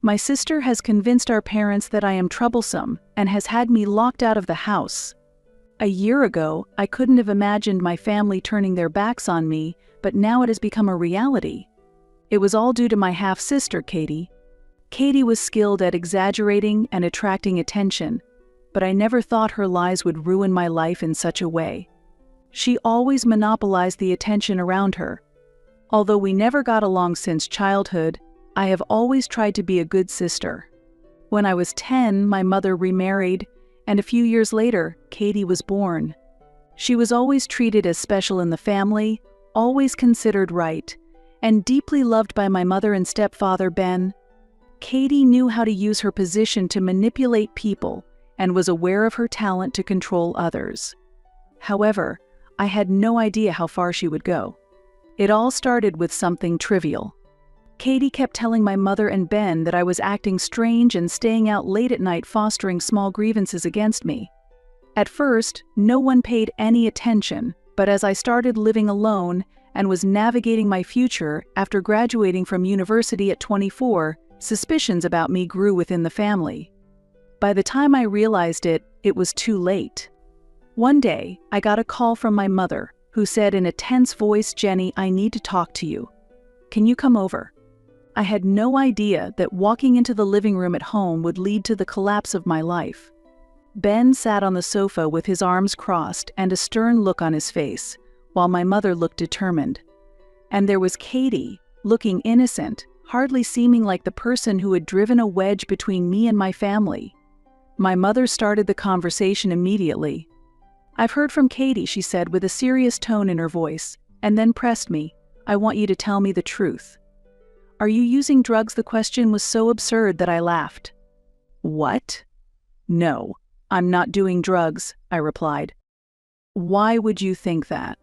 My sister has convinced our parents that I am troublesome and has had me locked out of the house. A year ago, I couldn't have imagined my family turning their backs on me, but now it has become a reality. It was all due to my half-sister, Katie. Katie was skilled at exaggerating and attracting attention, but I never thought her lies would ruin my life in such a way. She always monopolized the attention around her. Although we never got along since childhood, I have always tried to be a good sister. When I was 10, my mother remarried, and a few years later, Katie was born. She was always treated as special in the family, always considered right, and deeply loved by my mother and stepfather, Ben. Katie knew how to use her position to manipulate people and was aware of her talent to control others. However, I had no idea how far she would go. It all started with something trivial. Katie kept telling my mother and Ben that I was acting strange and staying out late at night fostering small grievances against me. At first, no one paid any attention, but as I started living alone and was navigating my future after graduating from university at 24, suspicions about me grew within the family. By the time I realized it, it was too late. One day, I got a call from my mother, who said in a tense voice, "Jenny, I need to talk to you. Can you come over?" I had no idea that walking into the living room at home would lead to the collapse of my life. Ben sat on the sofa with his arms crossed and a stern look on his face, while my mother looked determined. And there was Katie, looking innocent, hardly seeming like the person who had driven a wedge between me and my family. My mother started the conversation immediately. "I've heard from Katie," she said with a serious tone in her voice, and then pressed me, "I want you to tell me the truth." "Are you using drugs?" The question was so absurd that I laughed. "What?" "No, I'm not doing drugs," I replied. "Why would you think that?"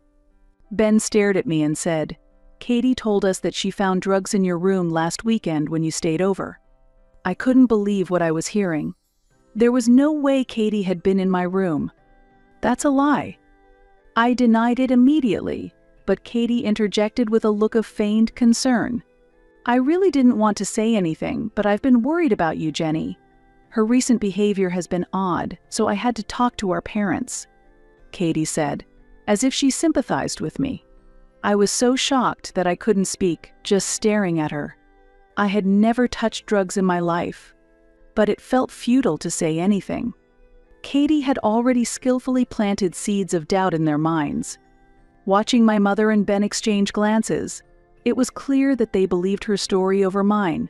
Ben stared at me and said, "Katie told us that she found drugs in your room last weekend when you stayed over." I couldn't believe what I was hearing. There was no way Katie had been in my room. "That's a lie." I denied it immediately, but Katie interjected with a look of feigned concern. "I really didn't want to say anything, but I've been worried about you, Jenny. Her recent behavior has been odd, so I had to talk to our parents," Katie said, as if she sympathized with me. I was so shocked that I couldn't speak, just staring at her. I had never touched drugs in my life, but it felt futile to say anything. Katie had already skillfully planted seeds of doubt in their minds. Watching my mother and Ben exchange glances, it was clear that they believed her story over mine.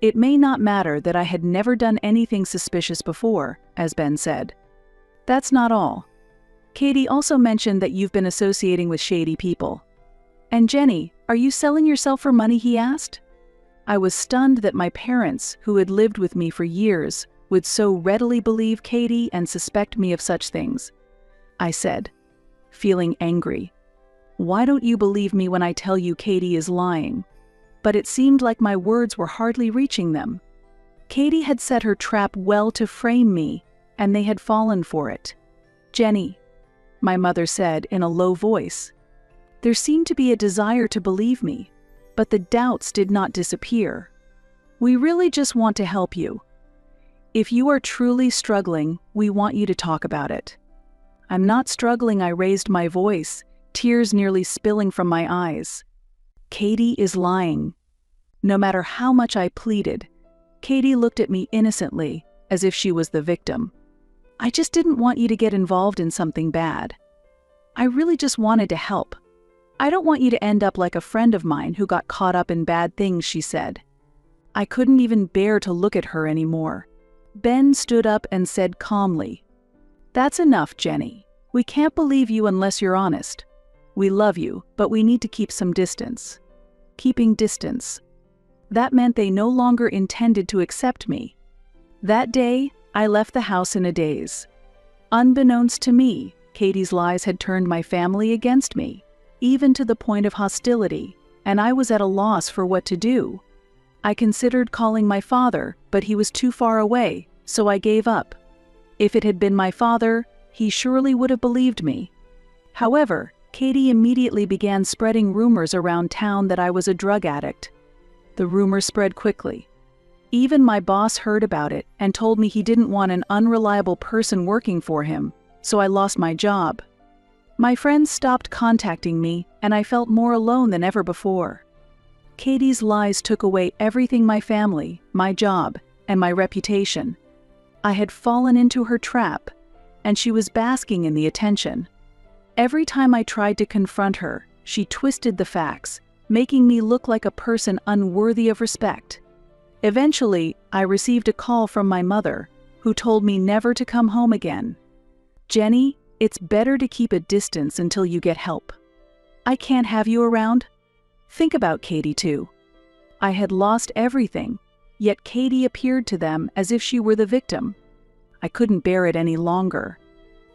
It may not matter that I had never done anything suspicious before, as Ben said. That's not all. Katie also mentioned that you've been associating with shady people. "And Jenny, are you selling yourself for money?" he asked. I was stunned that my parents, who had lived with me for years, would so readily believe Katie and suspect me of such things. I said, feeling angry. "Why don't you believe me when I tell you Katie is lying?" But it seemed like my words were hardly reaching them. Katie had set her trap well to frame me, and they had fallen for it. "Jenny," my mother said in a low voice. There seemed to be a desire to believe me, but the doubts did not disappear. "We really just want to help you. If you are truly struggling, we want you to talk about it." "I'm not struggling," I raised my voice, tears nearly spilling from my eyes. "Katie is lying." No matter how much I pleaded, Katie looked at me innocently, as if she was the victim. "I just didn't want you to get involved in something bad. I really just wanted to help. I don't want you to end up like a friend of mine who got caught up in bad things," she said. I couldn't even bear to look at her anymore. Ben stood up and said calmly, "That's enough, Jenny. We can't believe you unless you're honest. We love you, but we need to keep some distance." Keeping distance. That meant they no longer intended to accept me. That day, I left the house in a daze. Unbeknownst to me, Katie's lies had turned my family against me, even to the point of hostility, and I was at a loss for what to do. I considered calling my father, but he was too far away, so I gave up. If it had been my father, he surely would have believed me. However, Katie immediately began spreading rumors around town that I was a drug addict. The rumors spread quickly. Even my boss heard about it and told me he didn't want an unreliable person working for him, so I lost my job. My friends stopped contacting me, and I felt more alone than ever before. Katie's lies took away everything: my family, my job, and my reputation. I had fallen into her trap, and she was basking in the attention. Every time I tried to confront her, she twisted the facts, making me look like a person unworthy of respect. Eventually, I received a call from my mother, who told me never to come home again. "Jenny, it's better to keep a distance until you get help. I can't have you around." Think about Katie too. I had lost everything, yet Katie appeared to them as if she were the victim. I couldn't bear it any longer.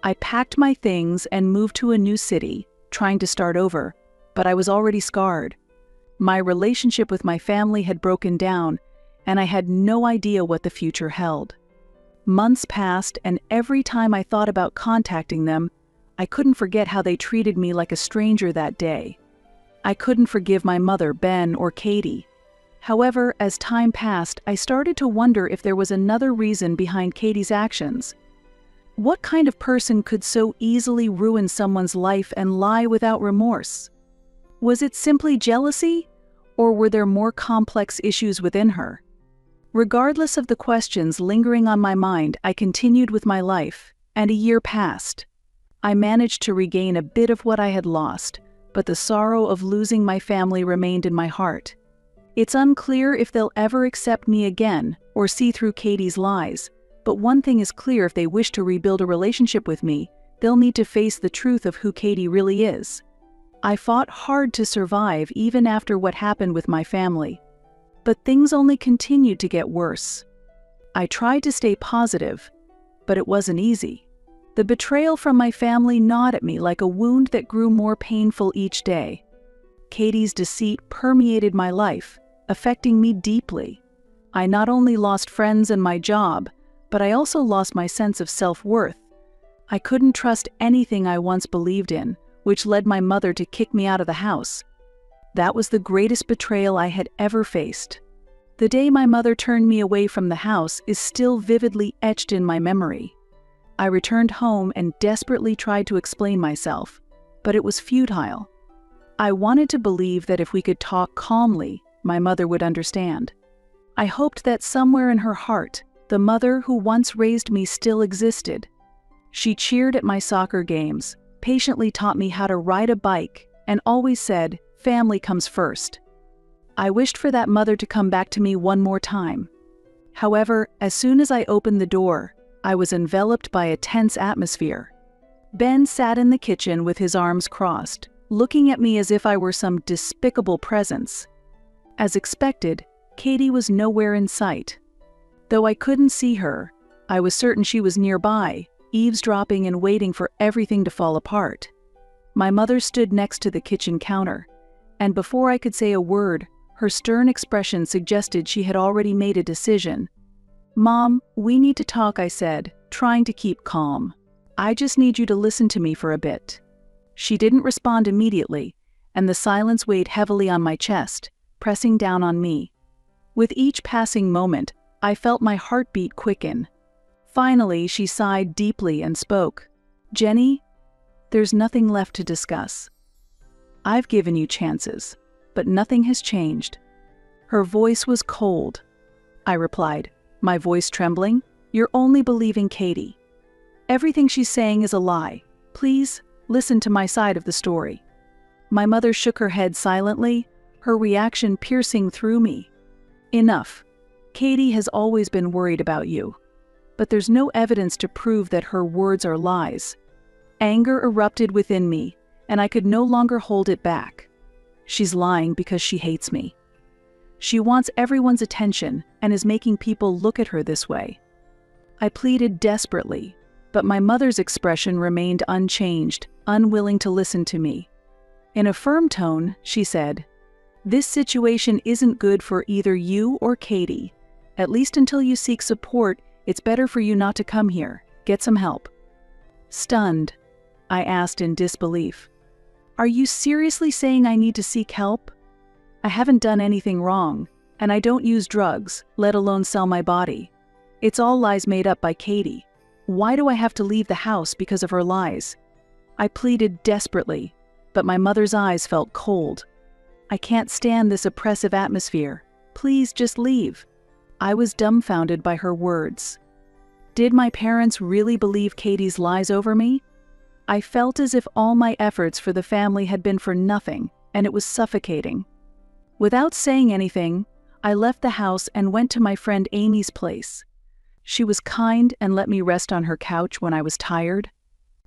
I packed my things and moved to a new city, trying to start over, but I was already scarred. My relationship with my family had broken down, and I had no idea what the future held. Months passed, and every time I thought about contacting them, I couldn't forget how they treated me like a stranger that day. I couldn't forgive my mother, Ben, or Katie. However, as time passed, I started to wonder if there was another reason behind Katie's actions. What kind of person could so easily ruin someone's life and lie without remorse? Was it simply jealousy, or were there more complex issues within her? Regardless of the questions lingering on my mind, I continued with my life, and a year passed. I managed to regain a bit of what I had lost, but the sorrow of losing my family remained in my heart. It's unclear if they'll ever accept me again or see through Katie's lies, but one thing is clear: if they wish to rebuild a relationship with me, they'll need to face the truth of who Katie really is. I fought hard to survive even after what happened with my family. But things only continued to get worse. I tried to stay positive, but it wasn't easy. The betrayal from my family gnawed at me like a wound that grew more painful each day. Katie's deceit permeated my life, affecting me deeply. I not only lost friends and my job, but I also lost my sense of self-worth. I couldn't trust anything I once believed in, which led my mother to kick me out of the house. That was the greatest betrayal I had ever faced. The day my mother turned me away from the house is still vividly etched in my memory. I returned home and desperately tried to explain myself, but it was futile. I wanted to believe that if we could talk calmly, my mother would understand. I hoped that somewhere in her heart, the mother who once raised me still existed. She cheered at my soccer games, patiently taught me how to ride a bike, and always said, "Family comes first." I wished for that mother to come back to me one more time. However, as soon as I opened the door, I was enveloped by a tense atmosphere. Ben sat in the kitchen with his arms crossed, looking at me as if I were some despicable presence. As expected, Katie was nowhere in sight. Though I couldn't see her, I was certain she was nearby, eavesdropping and waiting for everything to fall apart. My mother stood next to the kitchen counter, and before I could say a word, her stern expression suggested she had already made a decision. "Mom, we need to talk," I said, trying to keep calm. "I just need you to listen to me for a bit." She didn't respond immediately, and the silence weighed heavily on my chest, pressing down on me. With each passing moment, I felt my heartbeat quicken. Finally, she sighed deeply and spoke. "Jenny, there's nothing left to discuss. I've given you chances, but nothing has changed." Her voice was cold. I replied, my voice trembling, "You're only believing Katie. Everything she's saying is a lie. Please, listen to my side of the story." My mother shook her head silently, her reaction piercing through me. "Enough. Katie has always been worried about you. But there's no evidence to prove that her words are lies." Anger erupted within me, and I could no longer hold it back. She's lying because she hates me. She wants everyone's attention and is making people look at her this way. I pleaded desperately, but my mother's expression remained unchanged, unwilling to listen to me. In a firm tone, she said, "This situation isn't good for either you or Katie. At least until you seek support, it's better for you not to come here. Get some help." Stunned, I asked in disbelief, "Are you seriously saying I need to seek help? I haven't done anything wrong. And I don't use drugs, let alone sell my body. It's all lies made up by Katie. Why do I have to leave the house because of her lies? I pleaded desperately, but my mother's eyes felt cold. I can't stand this oppressive atmosphere. Please just leave. I was dumbfounded by her words. Did my parents really believe Katie's lies over me? I felt as if all my efforts for the family had been for nothing, and it was suffocating. Without saying anything, I left the house and went to my friend Amy's place. She was kind and let me rest on her couch when I was tired.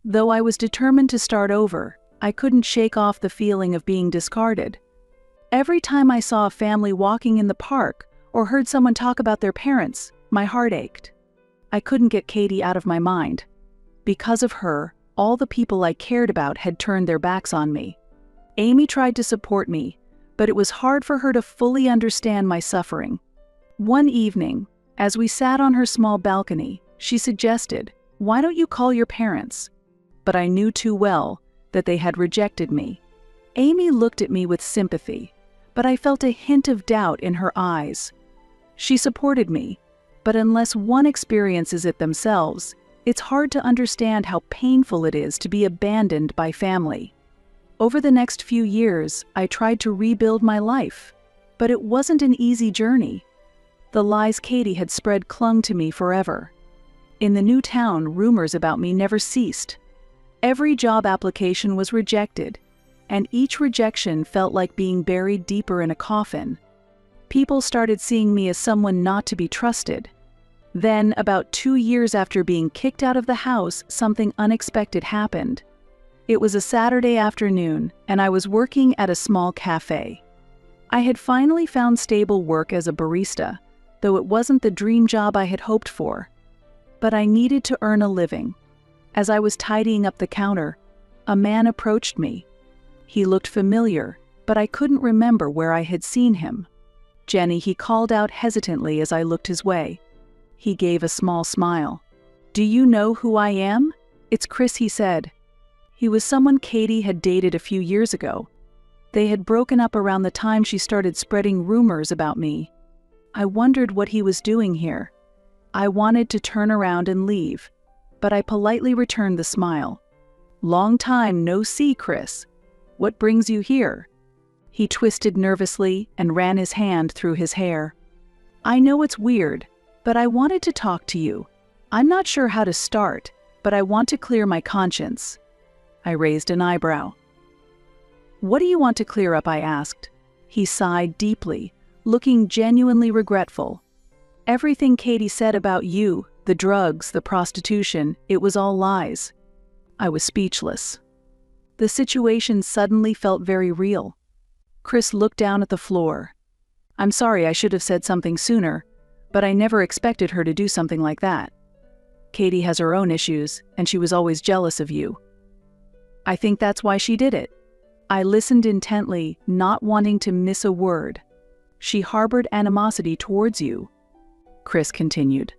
Though I was determined to start over, I couldn't shake off the feeling of being discarded. Every time I saw a family walking in the park or heard someone talk about their parents, my heart ached. I couldn't get Katie out of my mind. Because of her, all the people I cared about had turned their backs on me. Amy tried to support me, but it was hard for her to fully understand my suffering. One evening, as we sat on her small balcony, she suggested, "Why don't you call your parents?" But I knew too well that they had rejected me. Amy looked at me with sympathy, but I felt a hint of doubt in her eyes. She supported me, but unless one experiences it themselves, it's hard to understand how painful it is to be abandoned by family. Over the next few years, I tried to rebuild my life, but it wasn't an easy journey. The lies Katie had spread clung to me forever. In the new town, rumors about me never ceased. Every job application was rejected, and each rejection felt like being buried deeper in a coffin. People started seeing me as someone not to be trusted. Then, about 2 years after being kicked out of the house, something unexpected happened. It was a Saturday afternoon, and I was working at a small cafe. I had finally found stable work as a barista, though it wasn't the dream job I had hoped for. But I needed to earn a living. As I was tidying up the counter, a man approached me. He looked familiar, but I couldn't remember where I had seen him. "Jenny," he called out hesitantly as I looked his way. He gave a small smile. "Do you know who I am?" "It's Chris," he said. He was someone Katie had dated a few years ago. They had broken up around the time she started spreading rumors about me. I wondered what he was doing here. I wanted to turn around and leave, but I politely returned the smile. "Long time no see, Chris. What brings you here?" He twisted nervously and ran his hand through his hair. "I know it's weird, but I wanted to talk to you. I'm not sure how to start, but I want to clear my conscience." I raised an eyebrow. "What do you want to clear up?" I asked. He sighed deeply, looking genuinely regretful. "Everything Katie said about you, the drugs, the prostitution, it was all lies." I was speechless. The situation suddenly felt very real. Chris looked down at the floor. "I'm sorry, I should have said something sooner, but I never expected her to do something like that. Katie has her own issues, and she was always jealous of you. I think that's why she did it." I listened intently, not wanting to miss a word. "She harbored animosity towards you," Chris continued.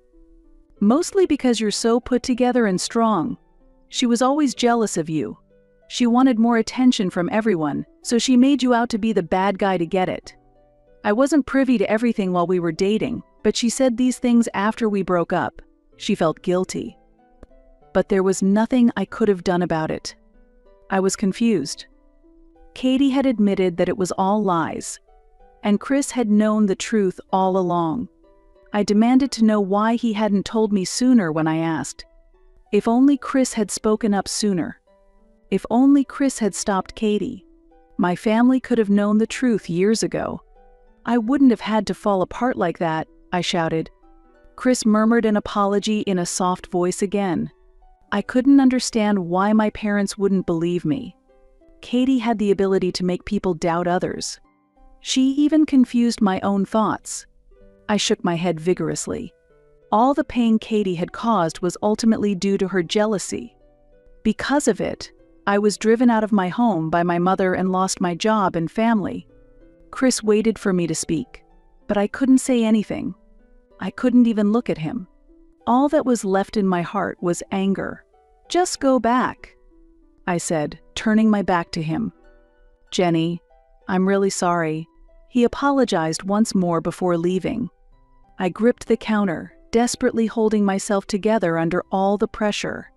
"Mostly because you're so put together and strong. She was always jealous of you. She wanted more attention from everyone, so she made you out to be the bad guy to get it. I wasn't privy to everything while we were dating, but she said these things after we broke up. She felt guilty. But there was nothing I could have done about it." I was confused. Katie had admitted that it was all lies, and Chris had known the truth all along. I demanded to know why he hadn't told me sooner when I asked. If only Chris had spoken up sooner. If only Chris had stopped Katie. My family could have known the truth years ago. I wouldn't have had to fall apart like that, I shouted. Chris murmured an apology in a soft voice again. I couldn't understand why my parents wouldn't believe me. Katie had the ability to make people doubt others. She even confused my own thoughts. I shook my head vigorously. All the pain Katie had caused was ultimately due to her jealousy. Because of it, I was driven out of my home by my mother and lost my job and family. Chris waited for me to speak, but I couldn't say anything. I couldn't even look at him. All that was left in my heart was anger. "Just go back," I said, turning my back to him. "Jenny, I'm really sorry." He apologized once more before leaving. I gripped the counter, desperately holding myself together under all the pressure.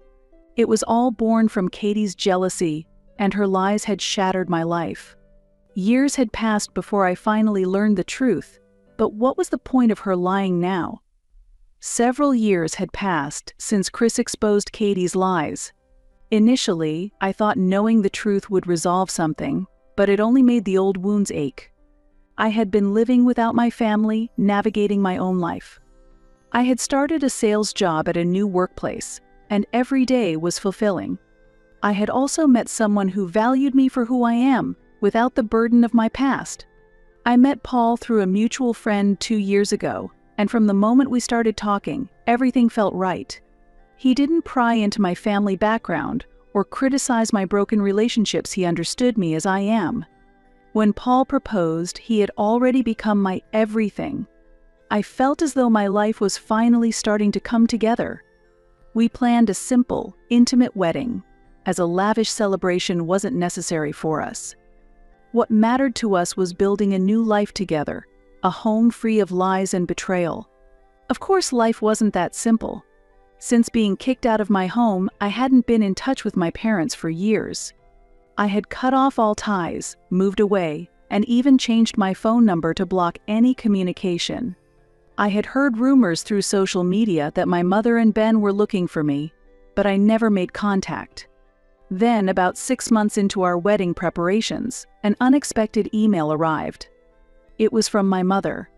It was all born from Katie's jealousy, and her lies had shattered my life. Years had passed before I finally learned the truth, but what was the point of her lying now? Several years had passed since Chris exposed Katie's lies. Initially, I thought knowing the truth would resolve something, but it only made the old wounds ache. I had been living without my family, navigating my own life. I had started a sales job at a new workplace, and every day was fulfilling. I had also met someone who valued me for who I am, without the burden of my past. I met Paul through a mutual friend 2 years ago, and from the moment we started talking, everything felt right. He didn't pry into my family background or criticize my broken relationships. He understood me as I am. When Paul proposed, he had already become my everything. I felt as though my life was finally starting to come together. We planned a simple, intimate wedding, as a lavish celebration wasn't necessary for us. What mattered to us was building a new life together, a home free of lies and betrayal. Of course, life wasn't that simple. Since being kicked out of my home, I hadn't been in touch with my parents for years. I had cut off all ties, moved away, and even changed my phone number to block any communication. I had heard rumors through social media that my mother and Ben were looking for me, but I never made contact. Then, about 6 months into our wedding preparations, an unexpected email arrived. It was from my mother.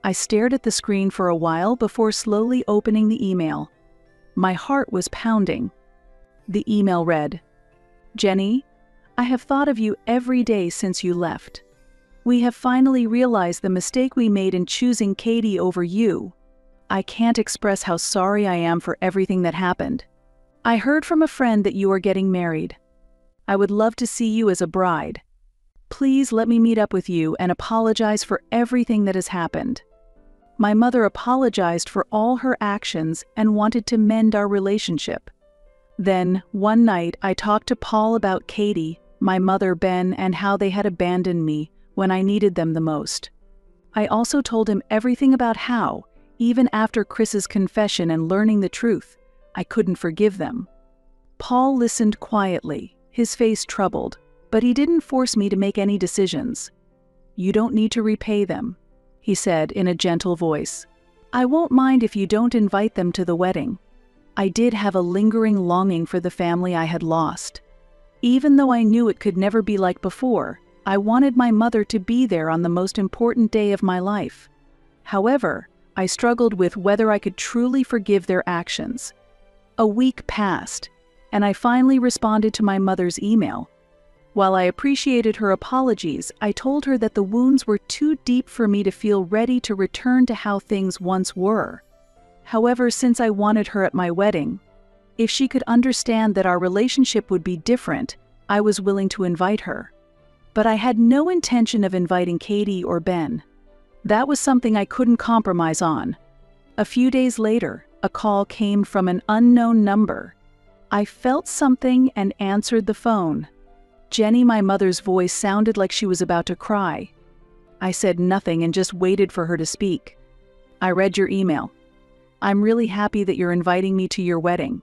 I stared at the screen for a while before slowly opening the email. My heart was pounding. The email read, "Jenny, I have thought of you every day since you left. We have finally realized the mistake we made in choosing Katie over you. I can't express how sorry I am for everything that happened. I heard from a friend that you are getting married. I would love to see you as a bride. Please let me meet up with you and apologize for everything that has happened." My mother apologized for all her actions and wanted to mend our relationship. Then, one night, I talked to Paul about Katie, my mother, Ben, and how they had abandoned me when I needed them the most. I also told him everything about how, even after Chris's confession and learning the truth, I couldn't forgive them. Paul listened quietly, his face troubled, but he didn't force me to make any decisions. "You don't need to repay them," he said in a gentle voice. "I won't mind if you don't invite them to the wedding." I did have a lingering longing for the family I had lost. Even though I knew it could never be like before, I wanted my mother to be there on the most important day of my life. However, I struggled with whether I could truly forgive their actions. A week passed, and I finally responded to my mother's email. While I appreciated her apologies, I told her that the wounds were too deep for me to feel ready to return to how things once were. However, since I wanted her at my wedding, if she could understand that our relationship would be different, I was willing to invite her. But I had no intention of inviting Katie or Ben. That was something I couldn't compromise on. A few days later, a call came from an unknown number. I felt something and answered the phone. Jenny, my mother's voice sounded like she was about to cry. I said nothing and just waited for her to speak. "I read your email. I'm really happy that you're inviting me to your wedding,"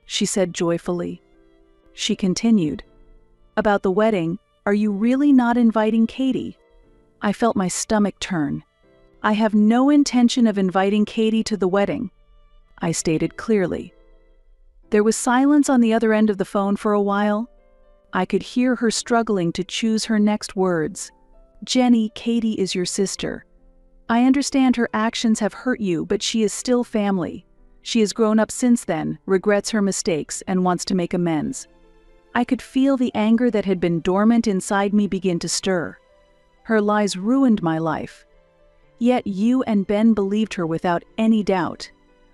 she said joyfully. She continued, "About the wedding, are you really not inviting Katie?" I felt my stomach turn. "I have no intention of inviting Katie to the wedding," I stated clearly. There was silence on the other end of the phone for a while. I could hear her struggling to choose her next words. "Jenny, Katie is your sister. I understand her actions have hurt you, but she is still family. She has grown up since then, regrets her mistakes, and wants to make amends." I could feel the anger that had been dormant inside me begin to stir. Her lies ruined my life. Yet you and Ben believed her without any doubt.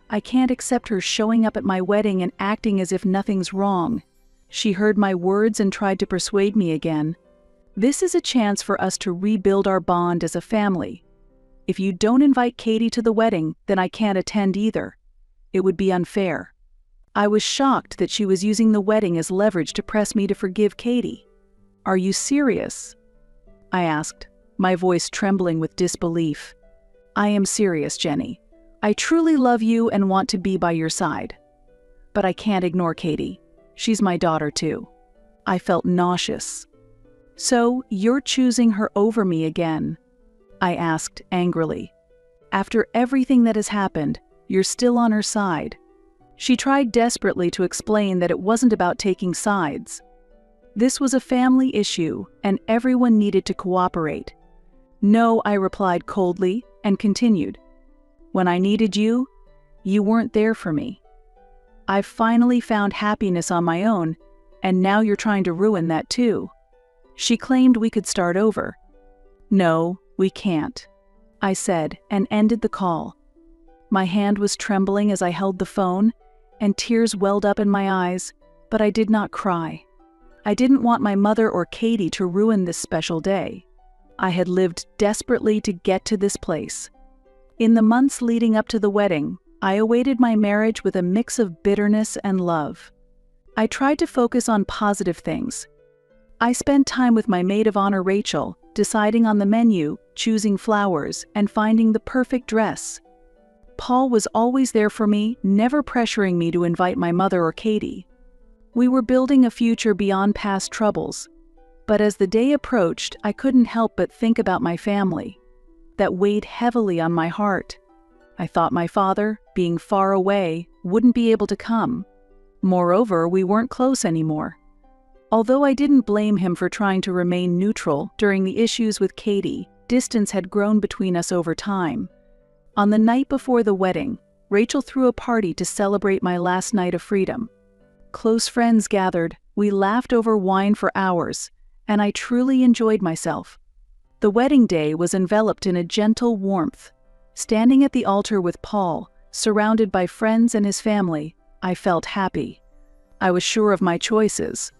I can't accept her showing up at my wedding and acting as if nothing's wrong. She heard my words and tried to persuade me again. This is a chance for us to rebuild our bond as a family. If you don't invite Katie to the wedding, then I can't attend either. It would be unfair. I was shocked that she was using the wedding as leverage to press me to forgive Katie. "Are you serious?" I asked. my voice trembling with disbelief. "I am serious, Jenny. I truly love you and want to be by your side. But I can't ignore Katie. She's my daughter too." I felt nauseous. "So, you're choosing her over me again?" I asked angrily. "After everything that has happened, you're still on her side." She tried desperately to explain that it wasn't about taking sides. This was a family issue, and everyone needed to cooperate. "No," I replied coldly, and continued. "When I needed you, you weren't there for me. I've finally found happiness on my own, and now you're trying to ruin that too." She claimed we could start over. "No, we can't," I said, and ended the call. My hand was trembling as I held the phone, and tears welled up in my eyes, but I did not cry. I didn't want my mother or Katie to ruin this special day. I had lived desperately to get to this place. In the months leading up to the wedding, I awaited my marriage with a mix of bitterness and love. I tried to focus on positive things. I spent time with my maid of honor Rachel, deciding on the menu, choosing flowers, and finding the perfect dress. Paul was always there for me, never pressuring me to invite my mother or Katie. We were building a future beyond past troubles. But as the day approached, I couldn't help but think about my family. That weighed heavily on my heart. I thought my father, being far away, wouldn't be able to come. Moreover, we weren't close anymore. Although I didn't blame him for trying to remain neutral during the issues with Katie, distance had grown between us over time. On the night before the wedding, Rachel threw a party to celebrate my last night of freedom. Close friends gathered, we laughed over wine for hours, and I truly enjoyed myself. The wedding day was enveloped in a gentle warmth. Standing at the altar with Paul, surrounded by friends and his family, I felt happy. I was sure of my choices.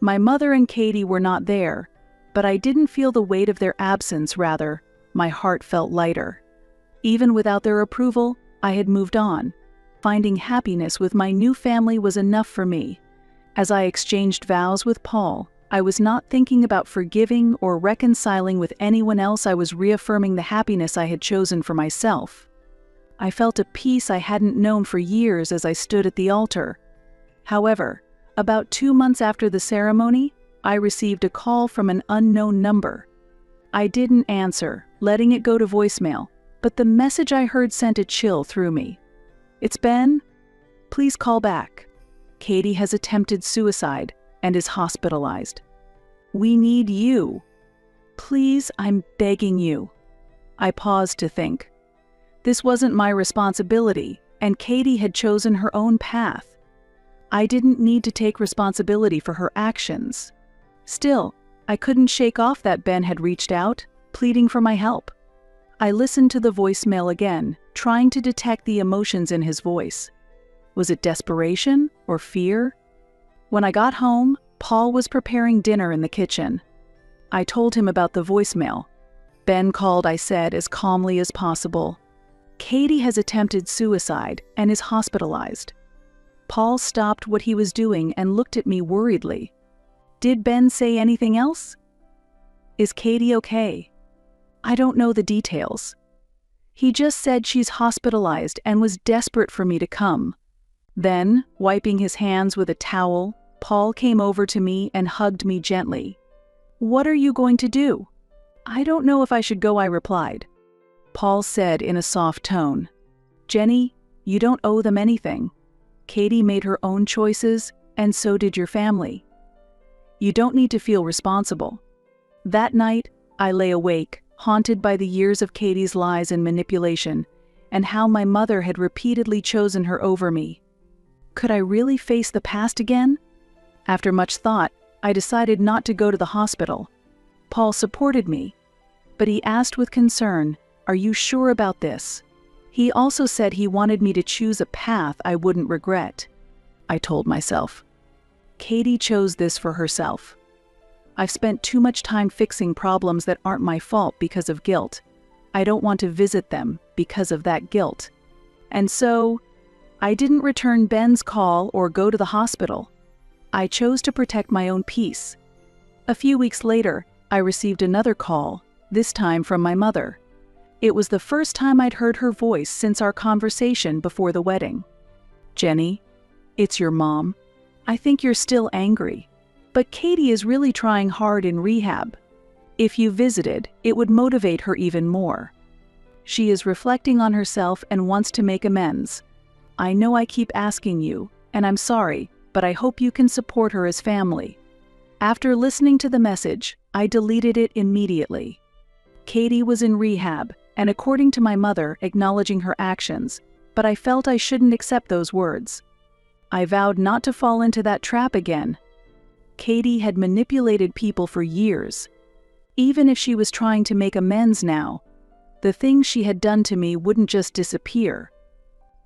My mother and Katie were not there, but I didn't feel the weight of their absence, rather, my heart felt lighter. Even without their approval, I had moved on. Finding happiness with my new family was enough for me. As I exchanged vows with Paul, I was not thinking about forgiving or reconciling with anyone else. I was reaffirming the happiness I had chosen for myself. I felt a peace I hadn't known for years as I stood at the altar. However, about 2 months after the ceremony, I received a call from an unknown number. I didn't answer, letting it go to voicemail, but the message I heard sent a chill through me. "It's Ben. Please call back. Katie has attempted suicide and is hospitalized. We need you. Please, I'm begging you." I paused to think. This wasn't my responsibility, and Katie had chosen her own path. I didn't need to take responsibility for her actions. Still, I couldn't shake off that Ben had reached out, pleading for my help. I listened to the voicemail again, trying to detect the emotions in his voice. Was it desperation or fear? When I got home, Paul was preparing dinner in the kitchen. I told him about the voicemail. "Ben called," I said as calmly as possible. "Katie has attempted suicide and is hospitalized." Paul stopped what he was doing and looked at me worriedly. "Did Ben say anything else? Is Katie okay?" "I don't know the details. He just said she's hospitalized and was desperate for me to come." Then, wiping his hands with a towel, Paul came over to me and hugged me gently. "What are you going to do?" "I don't know if I should go," I replied. Paul said in a soft tone, "Jenny, you don't owe them anything. Katie made her own choices, and so did your family. You don't need to feel responsible." That night, I lay awake, haunted by the years of Katie's lies and manipulation, and how my mother had repeatedly chosen her over me. Could I really face the past again? After much thought, I decided not to go to the hospital. Paul supported me, but he asked with concern, "Are you sure about this?" He also said he wanted me to choose a path I wouldn't regret. I told myself, Katie chose this for herself. I've spent too much time fixing problems that aren't my fault because of guilt. I don't want to visit them because of that guilt. And so, I didn't return Ben's call or go to the hospital. I chose to protect my own peace. A few weeks later, I received another call, this time from my mother. It was the first time I'd heard her voice since our conversation before the wedding. "Jenny, it's your mom. I think you're still angry, but Katie is really trying hard in rehab. If you visited, it would motivate her even more. She is reflecting on herself and wants to make amends. I know I keep asking you, and I'm sorry, but I hope you can support her as family." After listening to the message, I deleted it immediately. Katie was in rehab, and according to my mother, acknowledging her actions, but I felt I shouldn't accept those words. I vowed not to fall into that trap again. Katie had manipulated people for years. Even if she was trying to make amends now, the things she had done to me wouldn't just disappear.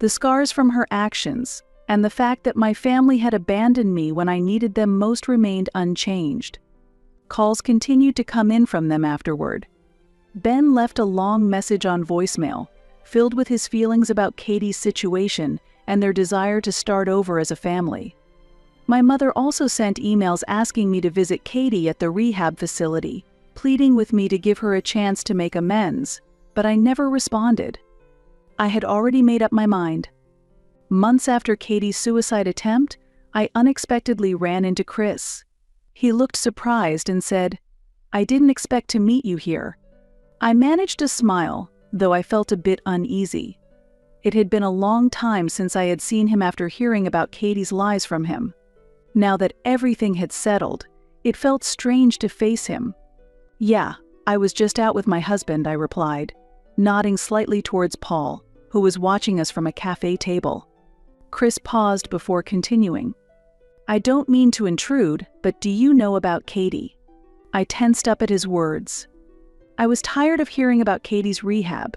The scars from her actions, and the fact that my family had abandoned me when I needed them most remained unchanged. Calls continued to come in from them afterward. Ben left a long message on voicemail, filled with his feelings about Katie's situation and their desire to start over as a family. My mother also sent emails asking me to visit Katie at the rehab facility, pleading with me to give her a chance to make amends, but I never responded. I had already made up my mind. Months after Katie's suicide attempt, I unexpectedly ran into Chris. He looked surprised and said, "I didn't expect to meet you here." I managed to smile, though I felt a bit uneasy. It had been a long time since I had seen him after hearing about Katie's lies from him. Now that everything had settled, it felt strange to face him. "Yeah, I was just out with my husband," I replied, nodding slightly towards Paul, who was watching us from a cafe table. Chris paused before continuing. "I don't mean to intrude, but do you know about Katie?" I tensed up at his words. I was tired of hearing about Katie's rehab.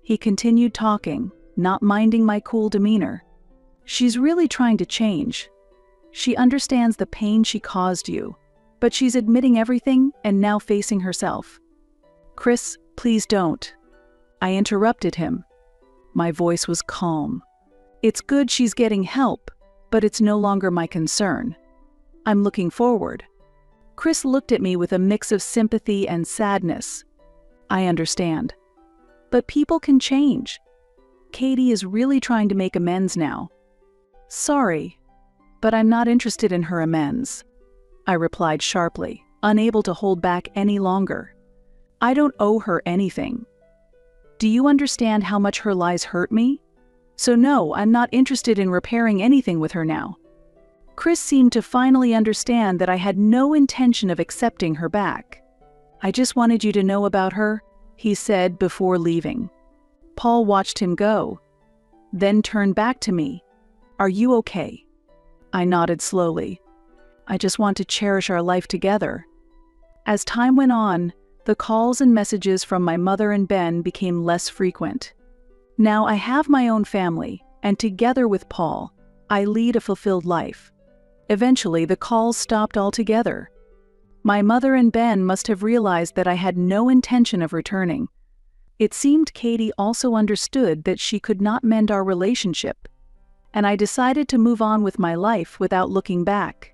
He continued talking, not minding my cool demeanor. "She's really trying to change. She understands the pain she caused you, but she's admitting everything and now facing herself." "Chris, please don't." I interrupted him. My voice was calm. "It's good she's getting help, but it's no longer my concern. I'm looking forward." Chris looked at me with a mix of sympathy and sadness. "I understand. But people can change. Katie is really trying to make amends now." "Sorry, but I'm not interested in her amends," I replied sharply, unable to hold back any longer. "I don't owe her anything. Do you understand how much her lies hurt me? So no, I'm not interested in repairing anything with her now." Chris seemed to finally understand that I had no intention of accepting her back. "I just wanted you to know about her," he said before leaving. Paul watched him go, then turned back to me. "Are you okay?" I nodded slowly. "I just want to cherish our life together." As time went on, the calls and messages from my mother and Ben became less frequent. Now I have my own family, and together with Paul, I lead a fulfilled life. Eventually, the calls stopped altogether. My mother and Ben must have realized that I had no intention of returning. It seemed Katie also understood that she could not mend our relationship, and I decided to move on with my life without looking back.